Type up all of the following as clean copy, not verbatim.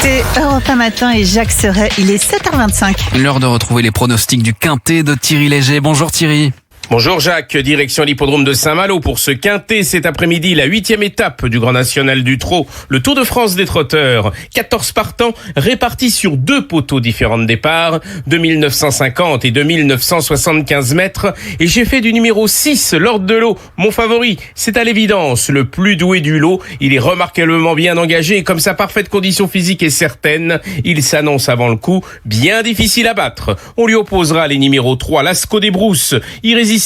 écoutez Europe 1 Matin et Jacques Serret, il est 7h25. L'heure de retrouver les pronostics du Quintet de Thierry Léger. Bonjour Thierry. Bonjour Jacques, direction l'hippodrome de Saint-Malo pour ce quintet cet après-midi, la 8e étape du Grand National du Trot, le Tour de France des trotteurs. 14 partants répartis sur 2 poteaux différents de départ, 2950 et 2975 mètres. Et j'ai fait du numéro 6, l'ordre de l'eau, mon favori. C'est à l'évidence le plus doué du lot. Il est remarquablement bien engagé et comme sa parfaite condition physique est certaine, il s'annonce avant le coup bien difficile à battre. On lui opposera les numéros 3, Lascaux des Brousses, irrésistible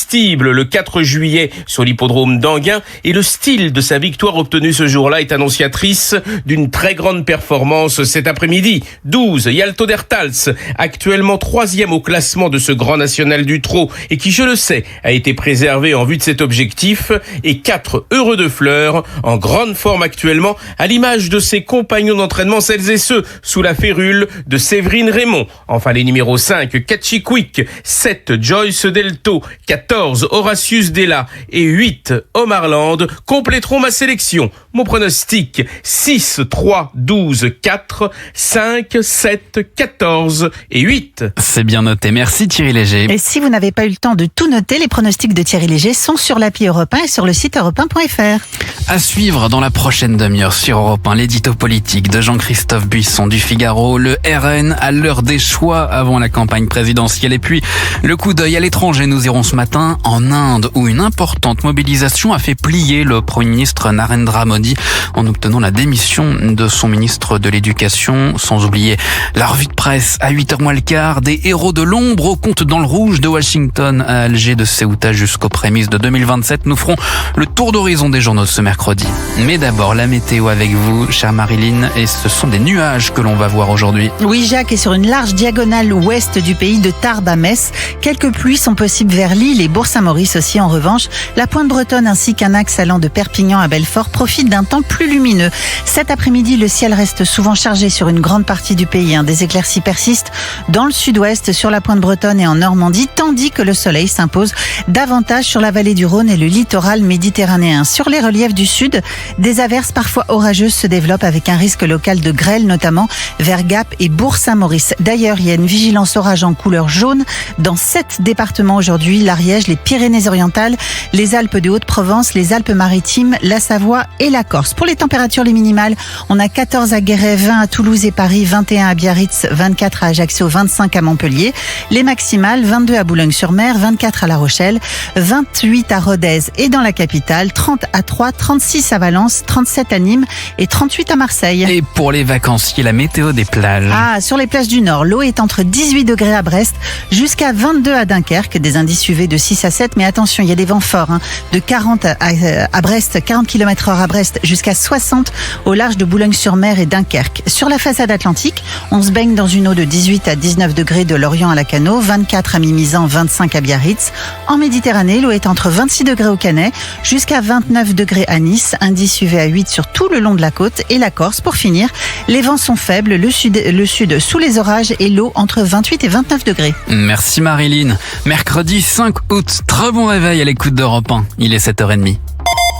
le 4 juillet sur l'hippodrome d'Anguin, et le style de sa victoire obtenue ce jour-là est annonciatrice d'une très grande performance cet après-midi. 12, Yalto d'Ertals, actuellement 3e au classement de ce Grand National du Trot et qui, je le sais, a été préservé en vue de cet objectif, et 4, Heureux de Fleurs, en grande forme actuellement, à l'image de ses compagnons d'entraînement, celles et ceux sous la férule de Séverine Raymond. Enfin les numéros 5, Catchy Quick, 7, Joyce Delto, 14, Horatius Della et 8, Omarland compléteront ma sélection. Mon pronostic, 6, 3, 12, 4, 5, 7, 14 et 8. C'est bien noté, merci Thierry Léger. Et si vous n'avez pas eu le temps de tout noter, les pronostics de Thierry Léger sont sur l'appli Europe 1 et sur le site europe1.fr. À suivre dans la prochaine demi-heure sur Europe 1, l'édito politique de Jean-Christophe Buisson du Figaro, le RN à l'heure des choix avant la campagne présidentielle, et puis le coup d'œil à l'étranger. Nous irons ce matin en Inde où une importante mobilisation a fait plier le Premier ministre Narendra Modi en obtenant la démission de son ministre de l'Éducation. Sans oublier la revue de presse à 8h moins le quart, des héros de l'ombre au compte dans le rouge de Washington à Alger, de Ceuta jusqu'aux prémices de 2027. Nous ferons le tour d'horizon des journaux de ce mercredi. Mais d'abord la météo avec vous, chère Marilyn, et ce sont des nuages que l'on va voir aujourd'hui. Oui Jacques, et sur une large diagonale ouest du pays de Tarbes à Metz, quelques pluies sont possibles vers Lille et Bourg-Saint-Maurice aussi. En revanche, la Pointe Bretonne ainsi qu'un axe allant de Perpignan à Belfort profitent d'un temps plus lumineux. Cet après-midi, le ciel reste souvent chargé sur une grande partie du pays. Des éclaircies persistent dans le sud-ouest, sur la Pointe Bretonne et en Normandie, tandis que le soleil s'impose davantage sur la vallée du Rhône et le littoral méditerranéen. Sur les reliefs du sud, des averses parfois orageuses se développent avec un risque local de grêle, notamment vers Gap et Bourg-Saint-Maurice. D'ailleurs, il y a une vigilance orage en couleur jaune dans 7 départements aujourd'hui: l'Ariège, les Pyrénées-Orientales, les Alpes de Haute-Provence, les Alpes-Maritimes, la Savoie et la Corse. Pour les températures, les minimales, on a 14 à Guéret, 20 à Toulouse et Paris, 21 à Biarritz, 24 à Ajaccio, 25 à Montpellier. Les maximales, 22 à Boulogne-sur-Mer, 24 à La Rochelle, 28 à Rodez et dans la capitale, 30 à Troyes, 36 à Valence, 37 à Nîmes et 38 à Marseille. Et pour les vacanciers, la météo des plages. Sur les plages du Nord, l'eau est entre 18 degrés à Brest jusqu'à 22 à Dunkerque, des indices UV de 6 à 7, mais attention, il y a des vents forts, de 40 à Brest, 40 km/h à Brest, jusqu'à 60 au large de Boulogne-sur-Mer et Dunkerque. Sur la façade atlantique, on se baigne dans une eau de 18 à 19 degrés de Lorient à Lacanau, 24 à Mimizan, 25 à Biarritz. En Méditerranée, l'eau est entre 26 degrés au Canet jusqu'à 29 degrés à Nice, indice UV à 8 sur tout le long de la côte et la Corse. Pour finir, les vents sont faibles, le sud sous les orages et l'eau entre 28 et 29 degrés. Merci Marilyn. Mercredi 5 août, très bon réveil à l'écoute d'Europe 1. Il est 7h30.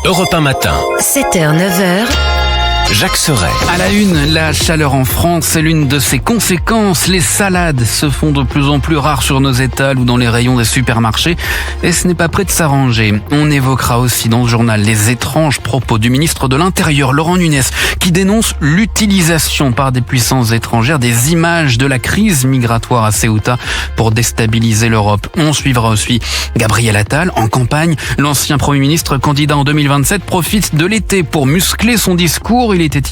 Europe 1 matin. 7h, 9h. Jacques Serret. À la une, la chaleur en France, c'est l'une de ses conséquences. Les salades se font de plus en plus rares sur nos étals ou dans les rayons des supermarchés, et ce n'est pas prêt de s'arranger. On évoquera aussi dans ce journal les étranges propos du ministre de l'Intérieur, Laurent Nunez, qui dénonce l'utilisation par des puissances étrangères des images de la crise migratoire à Ceuta pour déstabiliser l'Europe. On suivra aussi Gabriel Attal en campagne. L'ancien Premier ministre candidat en 2027 profite de l'été pour muscler son discours. Il était